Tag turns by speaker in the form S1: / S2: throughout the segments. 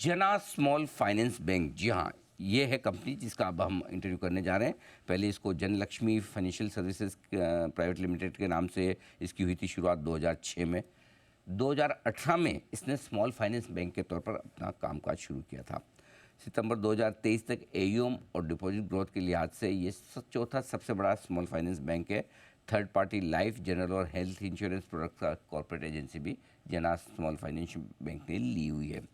S1: जना small finance bank, जी हाँ, ये है कंपनी जिसका अब हम इंटरव्यू करने जा रहे हैं। पहले इसको Janlakshmi financial services private limited के नाम से इसकी हुई थी शुरुआत 2006 में। 2018 में इसने स्मॉल फाइनेंस बैंक के तौर पर अपना कामकाज शुरू किया था। सितंबर 2023 तक एयूएम और डिपॉजिट ग्रोथ के लिहाज से ये चौथा सबसे बड़ा स्मॉल फाइनेंस बैंक है। थर्ड पार्टी लाइफ, जनरल और हेल्थ इंश्योरेंस प्रोडक्ट का कॉर्पोरेट एजेंसी भी जना स्मॉल फाइनेंस बैंक ने ली हुई है।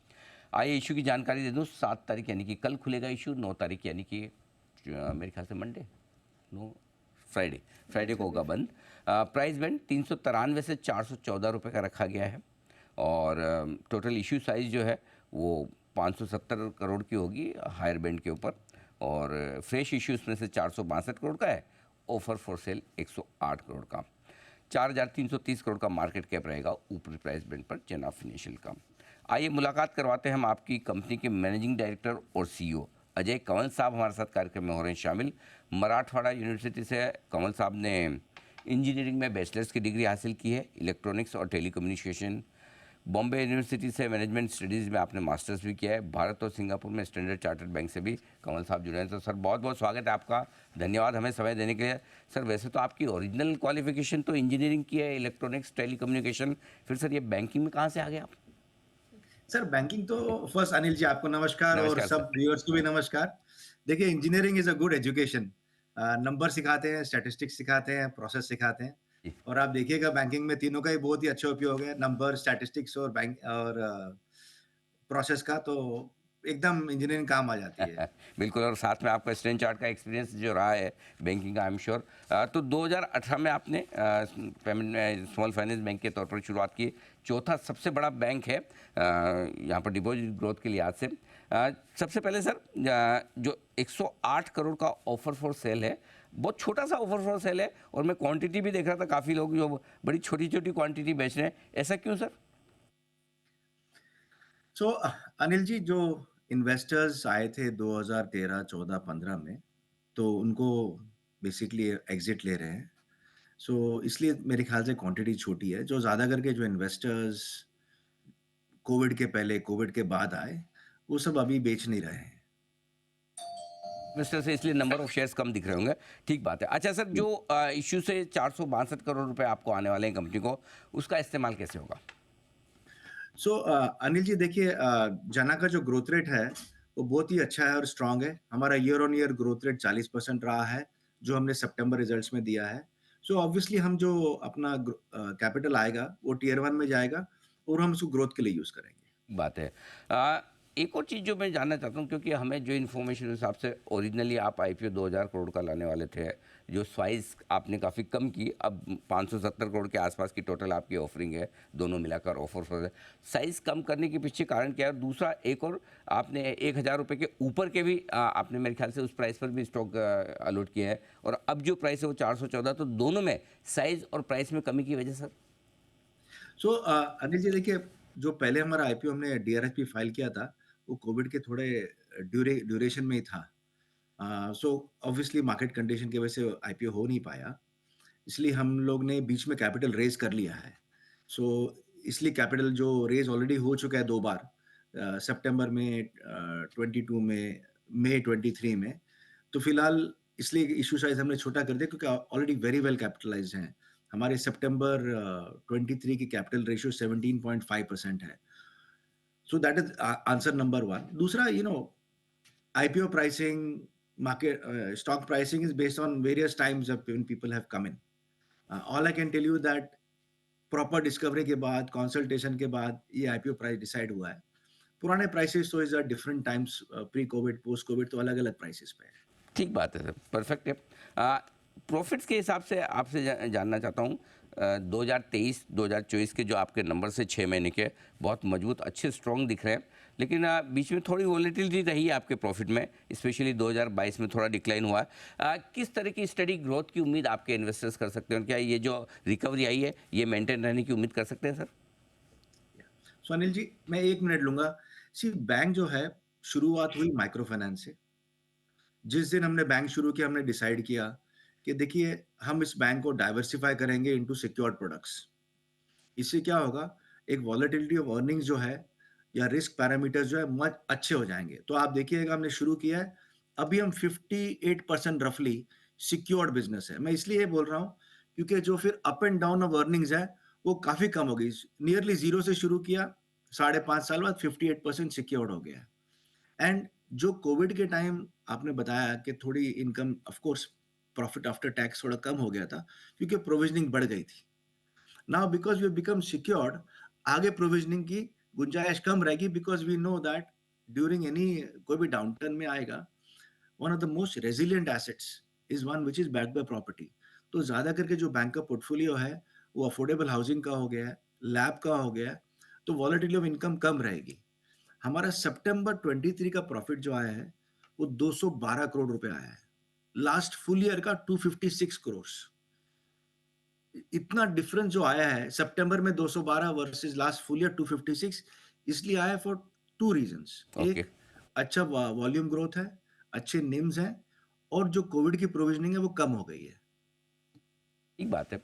S1: आइए इशू की जानकारी दे दूँ। 7 तारीख यानी कि कल खुलेगा इशू, 9 तारीख यानी कि मेरे ख्याल से मंडे, नो, फ्राइडे, फ्राइडे को होगा बंद। प्राइस बैंड 393 से 414 रुपये का रखा गया है और टोटल इशू साइज़ जो है वो 570 करोड़ की होगी हायर बैंड के ऊपर, और फ्रेश इशू इसमें से 462 करोड़ का है, ऑफर फॉर सेल 108 करोड़ का। 4,330 करोड़ का मार्केट कैप रहेगा ऊपरी प्राइस बैंड पर जना फिनेंशियल का। आइए मुलाकात करवाते हैं हम आपकी कंपनी के मैनेजिंग डायरेक्टर और सीईओ अजय कंवल साहब हमारे साथ कार्यक्रम में हो रहे हैं शामिल। मराठवाड़ा यूनिवर्सिटी से कंवल साहब ने इंजीनियरिंग में बैचलर्स की डिग्री हासिल की है, इलेक्ट्रॉनिक्स और टेलीकम्युनिकेशन। बॉम्बे यूनिवर्सिटी से मैनेजमेंट स्टडीज़ में आपने मास्टर्स भी किया है। भारत और सिंगापुर में स्टैंडर्ड चार्टर्ड बैंक से भी कंवल साहब जुड़े हैं। तो सर बहुत बहुत स्वागत है आपका, धन्यवाद हमें समय देने के लिए। सर वैसे तो आपकी ओरिजिनल क्वालिफिकेशन तो इंजीनियरिंग की है, इलेक्ट्रॉनिक्स टेलीकम्युनिकेशन, फिर सर ये बैंकिंग में कहाँ से आ गए आप?
S2: सर बैंकिंग तो फर्स्ट अनिल जी आपको नमस्कार और
S1: नमस्कार सर।
S2: सब व्यूअर्स को भी नमस्कार। देखिए engineering is a good education. Number सिखाते हैं, स्टैटिस्टिक्स सिखाते हैं, प्रोसेस सिखाते हैं
S1: जी।
S2: और आप देखिएगा बैंकिंग में तीनों का ही बहुत ही अच्छा उपयोग है, नंबर, स्टैटिस्टिक्स और बैंक और प्रोसेस का। तो एकदम इंजीनियरिंग काम आ जाती है।
S1: बिल्कुल, और साथ में आपका स्टैंड चार्ट का एक्सपीरियंस जो रहा है बैंकिंग का, आई एम श्योर। तो 2018 में आपने पेमेंट स्मॉल फाइनेंस बैंक के तौर पर शुरुआत की। चौथा सबसे बड़ा बैंक है यहाँ पर डिपॉजिट ग्रोथ के लिहाज से। सबसे पहले सर, जो 108 करोड़ का ऑफर फॉर सेल है, बहुत छोटा सा ऑफर फॉर सेल है, और मैं क्वांटिटी भी देख रहा था, काफ़ी लोग जो बड़ी छोटी छोटी क्वांटिटी बेच रहे हैं, ऐसा क्यों सर?
S2: सो अनिल जी, जो इन्वेस्टर्स आए थे 2013, 14, 15 में, तो उनको बेसिकली एग्जिट ले रहे हैं। सो इसलिए मेरे ख्याल से क्वांटिटी छोटी है। जो ज़्यादा करके जो इन्वेस्टर्स कोविड के पहले, कोविड के बाद आए, वो सब अभी बेच नहीं रहे हैं।
S1: इन्वेस्टर से इसलिए नंबर ऑफ शेयर्स कम दिख रहे होंगे। ठीक बात है। अच्छा सर, जो इश्यू से 462 करोड़ रुपए आपको आने वाले हैं कंपनी को, उसका इस्तेमाल कैसे होगा?
S2: सो अनिल जी देखिए, जना का जो ग्रोथ रेट है, वो बहुत ही अच्छा है और स्ट्रॉन्ग है। हमारा year on year growth rate 40% रहा है, जो हमने सितंबर रिजल्ट्स में दिया है। सो ऑब्वियसली हम जो अपना कैपिटल आएगा, वो टियर 1 में जाएगा और हम उसको ग्रोथ के लिए यूज़ करेंगे।
S1: बात है। एक और चीज़ जो मैं जानना चाहता हूँ, क्योंकि हमें जो इन्फॉर्मेशन के हिसाब से ओरिजिनली आप आईपीओ 2000 करोड़ का लाने वाले थे, जो साइज़ आपने काफ़ी कम की, अब 570 करोड़ के आसपास की टोटल आपकी ऑफरिंग है, दोनों मिलाकर ऑफर फॉर साइज़ कम करने के पीछे कारण क्या है? दूसरा, एक और आपने 1000 रुपये के ऊपर के भी आपने मेरे ख्याल से उस प्राइस पर भी स्टॉक अलॉट किया है, और अब जो प्राइस है वो 414, तो दोनों में साइज़ और प्राइस में कमी की वजह सर?
S2: सो अनिल जी देखिए, जो पहले हमारा आईपीओ हमने डीआरएसपी फाइल किया था, वो कोविड के थोड़े ड्यूरेशन में ही था। सो ऑब्वियसली मार्केट कंडीशन की वजह से आईपीओ हो नहीं पाया। इसलिए हम लोग ने बीच में कैपिटल रेज़ कर लिया है। सो इसलिए कैपिटल जो रेज़ ऑलरेडी हो चुका है 2 बार, सितंबर में 22 में, मई 23 में। तो फिलहाल इसलिए इश्यू साइज़ हमने छोटा कर दिया क्योंकि ऑलरेडी वेरी वेल कैपिटलाइज़्ड हैं। हमारे सितंबर 23 की कैपिटल रेशियो 17.5% है। So that is answer number 1। दूसरा, IPO pricing, stock pricing is based on various times of when people have come in. All I can tell you that proper discovery के बाद, consultation के बाद ये IPO price decide हुआ है। पुराने prices तो is different times, pre Covid, post Covid तो अलग-अलग प्राइसेस पे है।
S1: ठीक बात है सर, परफेक्ट है। प्रॉफिट्स के हिसाब से आपसे जानना चाहता हूँ, 2023 2024 के जो आपके नंबर से 6 महीने के बहुत मजबूत, अच्छे, स्ट्रॉन्ग दिख रहे हैं, लेकिन बीच में थोड़ी वॉलेटिलिटी रही है आपके प्रॉफिट में, स्पेशली 2022 में थोड़ा डिक्लाइन हुआ है। किस तरह की स्टडी ग्रोथ की उम्मीद आपके इन्वेस्टर्स कर सकते हैं, और क्या ये जो रिकवरी आई है ये मेंटेन रहने की उम्मीद कर सकते हैं सर?
S2: सो अनिल जी, मैं 1 मिनट लूँगा। सी बैंक जो है, शुरुआत हुई माइक्रो फाइनेंस से। जिस दिन हमने बैंक शुरू किया, हमने डिसाइड किया कि देखिए हम इस बैंक को डाइवर्सिफाई करेंगे इनटू सिक्योर्ड प्रोडक्ट्स। इससे क्या होगा, एक वॉलेटिलिटी ऑफ अर्निंग्स जो है, या रिस्क पैरामीटर्स जो है मच अच्छे हो जाएँगे। तो आप देखिएगा हमने शुरू किया है, अभी हम 58% रफली सिक्योर्ड बिज़नेस है। मैं इसलिए ये बोल रहा हूँ क्योंकि जो फिर up and down of earnings है, वो काफ़ी कम हो गई। नियरली ज़ीरो से शुरू किया, साढ़े 5 साल बाद 58% सिक्योर्ड हो गया है। एंड जो कोविड के टाइम आपने बताया कि थोड़ी income of course profit after tax थोड़ा कम हो गया था क्योंकि प्रोविजनिंग बढ़ गई थी। Now because we have become secured, आगे प्रोविजनिंग की गुंजाइश कम रहेगी because we know that during any कोई भी डाउनटर्न में आएगा, one of the most resilient assets is one which is backed by property. तो ज़्यादा करके जो बैंक का पोर्टफोलियो है, वो अफोर्डेबल हाउसिंग का हो गया है, लैब का हो गया है, तो वॉलेटिलिटी ऑफ इनकम कम रहेगी। हमारा सितंबर 23 का प्रॉफिट जो आया है, वो 212 करोड़ रुपए आया है। लास्ट फुल ईयर का 256 करोड़। इतना डिफरेंस जो आया है सितंबर में 212 वर्सेस लास्ट फुल ईयर 256, इसलिए आया फॉर 2 रीजंस।
S1: ओके।
S2: एक, अच्छा वॉल्यूम ग्रोथ है, अच्छे निम्स हैं और जो कोविड की प्रोविजनिंग है वो कम हो गई है।
S1: ठीक बात है।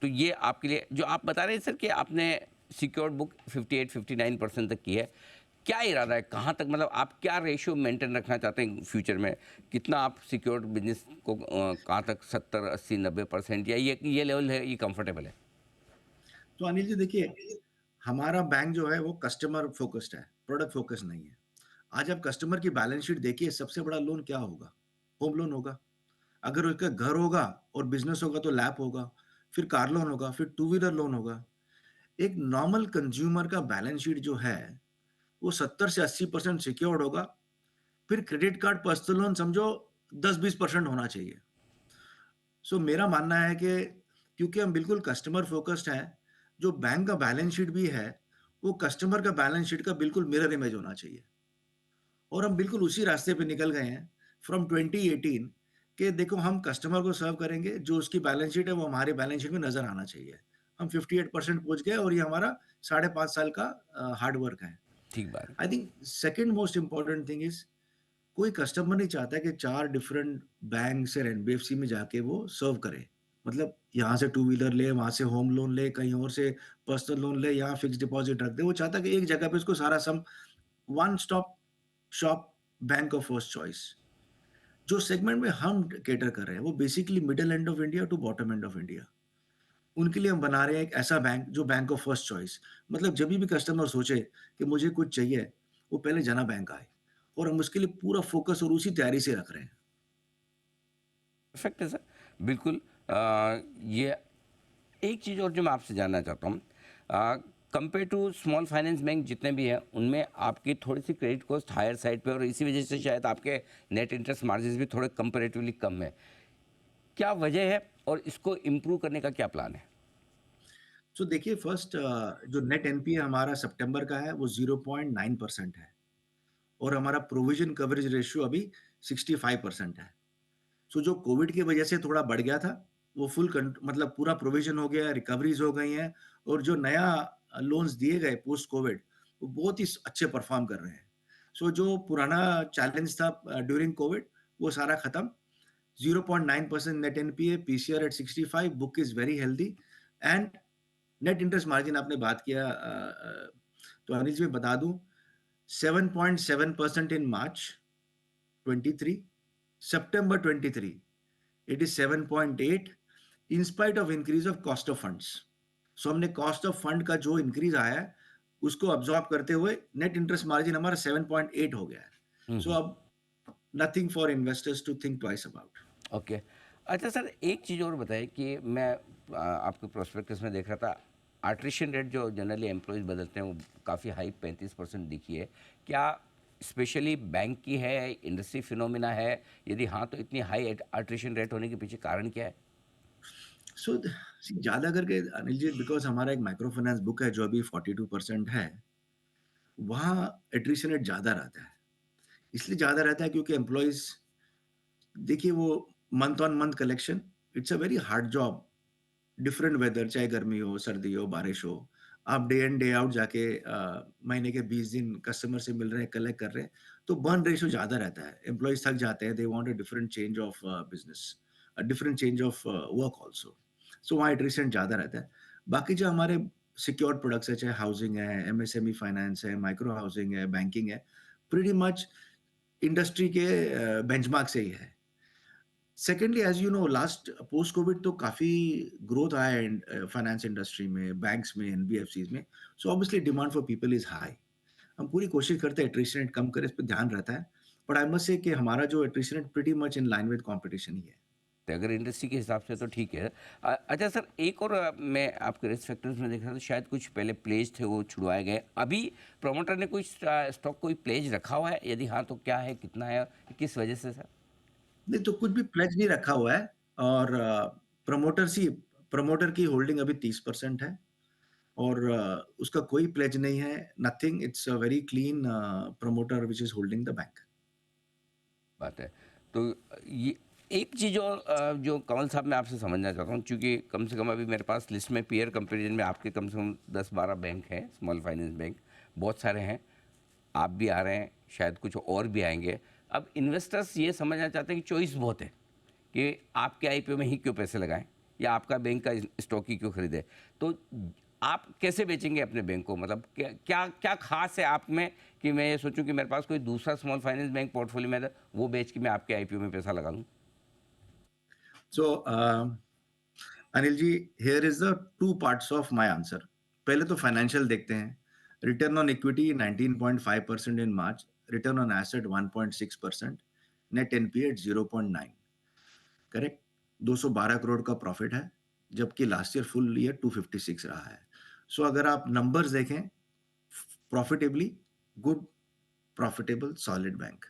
S1: तो ये आपके लिए जो आप बता रहे हैं सर कि आपने सिक्योर्ड बुक 58-59% तक की है। क्या इरादा है? कहाँ तक मतलब आप क्या रेशियो मेंटेन रखना चाहते हैं फ्यूचर में? कितना आप सिक्योर्ड बिज़नेस को कहाँ तक 70, 80, 90% या ये लेवल है, ये कंफर्टेबल है?
S2: तो अनिल जी देखिए, हमारा बैंक जो है वो कस्टमर फोकस्ड है, प्रोडक्ट फोकस्ड नहीं है। आज आप कस्टमर की बैलेंस शीट देखिए, सबसे बड़ा लोन क्या होगा? होम लोन होगा। अगर उसका घर होगा और बिज़नेस होगा तो लैप होगा, फिर कार लोन होगा, फिर टू व्हीलर लोन होगा। एक नॉर्मल कंज्यूमर का बैलेंस शीट जो है, वो 70 से 80% सिक्योर्ड होगा, फिर क्रेडिट कार्ड, पर्सनल लोन समझो 10-20% होना चाहिए। सो मेरा मानना है कि क्योंकि हम बिल्कुल कस्टमर फ़ोकस्ड हैं, जो बैंक का बैलेंस शीट भी है, वो कस्टमर का बैलेंस शीट का बिल्कुल मिरर इमेज होना चाहिए। और हम बिल्कुल उसी रास्ते पे निकल गए हैं फ्रॉम 2018 कि देखो हम कस्टमर को सर्व करेंगे, जो उसकी बैलेंस शीट है वो हमारे बैलेंस शीट में नज़र आना चाहिए। हम 58% पहुँच गए और ये हमारा साढ़े 5 साल का हार्ड वर्क है।
S1: ठीक बात है।
S2: I think second most important thing is कोई कस्टमर नहीं चाहता कि 4 डिफरेंट बैंक्स और एनबीएफसी में जाके वो सर्व करे। मतलब यहाँ से टू व्हीलर ले, वहाँ से होम लोन ले, कहीं और से पर्सनल लोन ले, यहाँ फिक्स्ड डिपॉज़िट रख दे। वो चाहता है कि एक जगह पे उसको सारा सम one stop shop bank of first choice. जो सेगमेंट में हम कैटर कर रहे हैं, वो basically middle end of India to bottom end of India. उनके लिए हम बना रहे हैं एक ऐसा बैंक जो बैंक ऑफ फर्स्ट चॉइस। मतलब जभी भी कस्टमर सोचे कि मुझे कुछ चाहिए, वो पहले जना बैंक आए और हम उसके लिए पूरा फ़ोकस और उसी तैयारी से रख रहे हैं।
S1: परफेक्ट है सर, बिल्कुल। ये एक चीज़ और जो मैं आपसे जानना चाहता हूँ, compare to small finance bank जितने भी हैं, उनमें आपकी थोड़ी सी क्रेडिट कॉस्ट हायर साइड पे और इसी वजह से शायद आपके नेट इंटरेस्ट मार्जिन्स भी थोड़े कंपैरेटिवली कम है। क्या वजह है और इसको इम्प्रूव करने का क्या प्लान है?
S2: सो देखिए फर्स्ट जो नेट एनपीए हमारा सितंबर का है वो 0.9% है और हमारा प्रोविजन कवरेज रेशियो अभी 65% है। सो जो कोविड की वजह से थोड़ा बढ़ गया था, वो मतलब पूरा प्रोविजन हो गया है, रिकवरीज हो गई हैं और जो नया लोन्स दिए गए पोस्ट कोविड, वो बहुत ही अच्छे परफॉर्म कर रहे हैं। सो जो पुराना चैलेंज था ड्यूरिंग कोविड, वो सारा खत्म। 0.9% net NPA, PCR at 65, book is very healthy and net interest margin आपने बात किया, तो अनिल जी मैं बता दूं 7.7% in March 23, September 23 it is 7.8 in spite of increase of cost of funds. So हमने कॉस्ट ऑफ फंड का जो इंक्रीज आया है उसको अब्सॉर्ब करते हुए नेट इंटरेस्ट मार्जिन हमारा 7.8 हो गया है।
S1: हुँ,
S2: सो
S1: हुँ।
S2: अब nothing for investors to think twice about.
S1: Okay. अच्छा सर, एक चीज़ और बताइए कि मैं आपके प्रोस्पेक्टस में देख रहा था, अट्रिशन रेट जो जनरली एम्प्लॉइज़ बदलते हैं, वो काफ़ी हाई 35% दिखी है। क्या स्पेशली बैंक की है, इंडस्ट्री फिनोमिना है? यदि हाँ, तो इतनी हाई अट्रिशन रेट होने के पीछे कारण क्या है?
S2: सो ज्यादा करके अनिल जी बिकॉज हमारा एक माइक्रो फाइनेंस बुक है जो अभी 42% है, वहाँ एट्रिशन रेट ज़्यादा रहता है। इसलिए ज़्यादा रहता है क्योंकि एम्प्लॉइज़ देखिए वो month on month collection, it's a very hard job. Different weather, चाहे गर्मी हो, सर्दी हो, बारिश हो, आप डे इन डे आउट जाके महीने के 20 दिन कस्टमर से मिल रहे हैं, कलेक्ट कर रहे हैं, तो बर्न रेशियो ज़्यादा रहता है। एम्प्लॉइज़ थक जाते हैं, they want a different change of business, a different change of work also. So वहाँ एट्रिशन ज़्यादा रहता है। बाकी जो हमारे सिक्योर्ड प्रोडक्ट्स है, चाहे हाउसिंग है, एमएसएमई फाइनेंस है, माइक्रो हाउसिंग है, बैंकिंग है, प्रीटी मच इंडस्ट्री के बेंचमार्क से ही है। Secondly as you know last post Covid तो काफ़ी ग्रोथ आया है फाइनेंस इंडस्ट्री में, बैंक्स में, एनबीएफसीज़ में। So obviously demand for people is high. हम पूरी कोशिश करते हैं एट्रिशन रेट कम करें, इस पे ध्यान रहता है। बट आई मस्ट से कि हमारा जो attrition rate pretty much in line with competition ही है।
S1: तो अगर इंडस्ट्री के हिसाब से तो ठीक है। अच्छा सर, एक और मैं आपके रिस्क फैक्टर्स में देख रहा था, शायद कुछ पहले प्लेज थे वो छुड़वाए गए। अभी प्रमोटर ने कुछ स्टॉक कोई प्लेज रखा हुआ है? यदि हाँ तो क्या है, कितना है, किस वजह से सर?
S2: नहीं तो कुछ भी प्लेज नहीं रखा हुआ है और प्रमोटर की होल्डिंग अभी 30% है और उसका कोई प्लेज नहीं है, nothing, it's a very clean promoter which is holding the bank.
S1: बात है। तो ये एक चीज़ और जो कंवल साहब मैं आपसे समझना चाहता हूँ, चूँकि कम से कम अभी मेरे पास लिस्ट में पीयर कंपैरिजन में आपके कम से कम 10-12 बैंक हैं, स्मॉल फाइनेंस बैंक बहुत सारे हैं। आप भी आ रहे हैं, शायद कुछ और भी आएँगे। अब इन्वेस्टर्स ये समझना चाहते हैं कि चॉइस बहुत है कि आपके आईपीओ में ही क्यों पैसे लगाएँ या आपका बैंक का स्टॉक ही क्यों खरीदें। तो आप कैसे बेचेंगे अपने बैंक को? मतलब क्या क्या क्या खास है आप में कि मैं ये सोचूं कि मेरे पास कोई दूसरा स्मॉल फाइनेंस बैंक पोर्टफोलियो में है, वो बेच के मैं आपके आईपीओ में पैसा लगा लूं?
S2: So Anil ji, here is the 2 parts of my answer. पहले तो फाइनेंशियल देखते हैं। Return on equity 19.5% in March, return on asset 1.6%, net NPA at 0.9, correct? 212 crore का प्रॉफिट है, जबकि लास्ट ईयर फुल ईयर 256 रहा है। सो अगर आप नंबर्स देखें, profitably good, profitable, solid bank.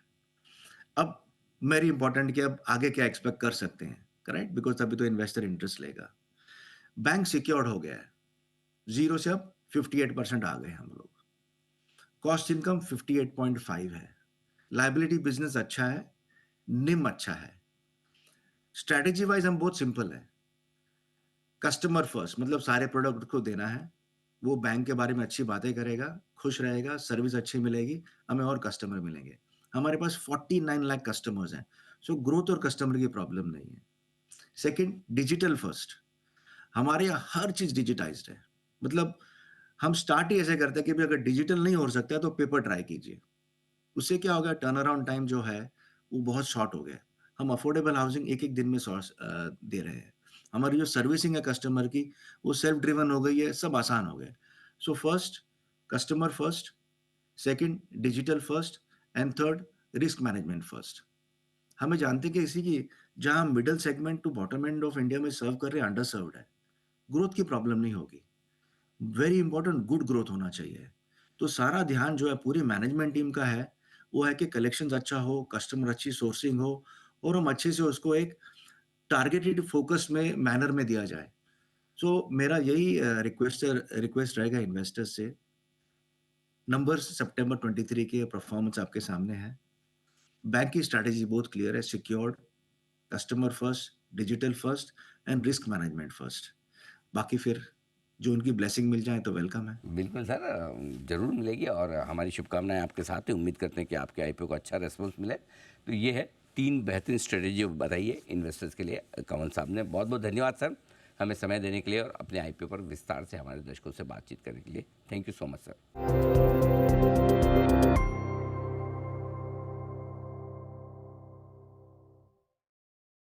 S2: अब वेरी इंपॉर्टेंट कि अब आगे क्या एक्सपेक्ट कर सकते हैं, करेक्ट? बिकॉज़ तभी तो इन्वेस्टर इंटरेस्ट लेगा। बैंक सिक्योर्ड हो गया है। 0 से अब 58% आ गए हम लोग। कॉस्ट इनकम 58.5 है। लायबिलिटी बिज़नेस अच्छा है, निम अच्छा है। स्ट्रैटेजी वाइज़ हम बहुत सिंपल है। कस्टमर फर्स्ट मतलब सारे प्रोडक्ट उसको देना है। वो बैंक के बारे में अच्छी बातें करेगा, खुश रहेगा, सर्विस अच्छी मिलेगी, हमें और कस्टमर मिलेंगे। हमारे पास 49 लाख कस्टमर्स हैं, सो ग्रोथ और कस्टमर की प्रॉब्लम नहीं है। Second, digital first. हमारे यहाँ हर चीज़ डिजिटाइज़्ड है। मतलब हम स्टार्ट ही ऐसे करते हैं कि भई अगर डिजिटल नहीं हो सकता है तो पेपर ट्राई कीजिए। उससे क्या हो गया, टर्न अराउंड टाइम जो है वो बहुत शॉर्ट हो गया है। हम अफोर्डेबल हाउसिंग एक-एक दिन में दे रहे हैं। हमारी जो सर्विसिंग है कस्टमर की वो सेल्फ ड्रिवन हो गई है, सब आसान हो गया है। So first customer first, second digital first and third risk management first. हमें जानते हैं कि इसी की जहाँ हम middle segment to bottom end of India में सर्व कर रहे हैं, अंडर सर्व्ड है। ग्रोथ की प्रॉब्लम नहीं होगी। वेरी इंपॉर्टेंट गुड ग्रोथ होना चाहिए। तो सारा ध्यान जो है पूरी मैनेजमेंट टीम का है, वो है कि कलेक्शंस अच्छा हो, कस्टमर अच्छी सोर्सिंग हो और हम अच्छे से उसको एक टारगेटेड फ़ोकस में मैनर में दिया जाए। सो मेरा यही रिक्वेस्ट रहेगा इन्वेस्टर्स से। नंबर्स सितंबर 23 के परफॉर्मेंस आपके सामने है। बैंक की स्ट्रैटेजी बहुत क्लियर है, secured, customer first, digital first and risk management first. बाकी फिर जो उनकी ब्लेसिंग मिल जाए तो वेलकम है।
S1: बिल्कुल सर, ज़रूर मिलेगी और हमारी शुभकामनाएं आपके साथ हैं। उम्मीद करते हैं कि आपके आईपीओ को अच्छा रेस्पॉन्स मिले। तो ये है 3 बेहतरीन स्ट्रेटेजी बताइए इन्वेस्टर्स के लिए कंवल साहब ने। बहुत बहुत धन्यवाद सर, हमें समय देने के लिए और अपने आईपीओ पर विस्तार से हमारे दर्शकों से बातचीत करने के लिए। Thank you so much sir.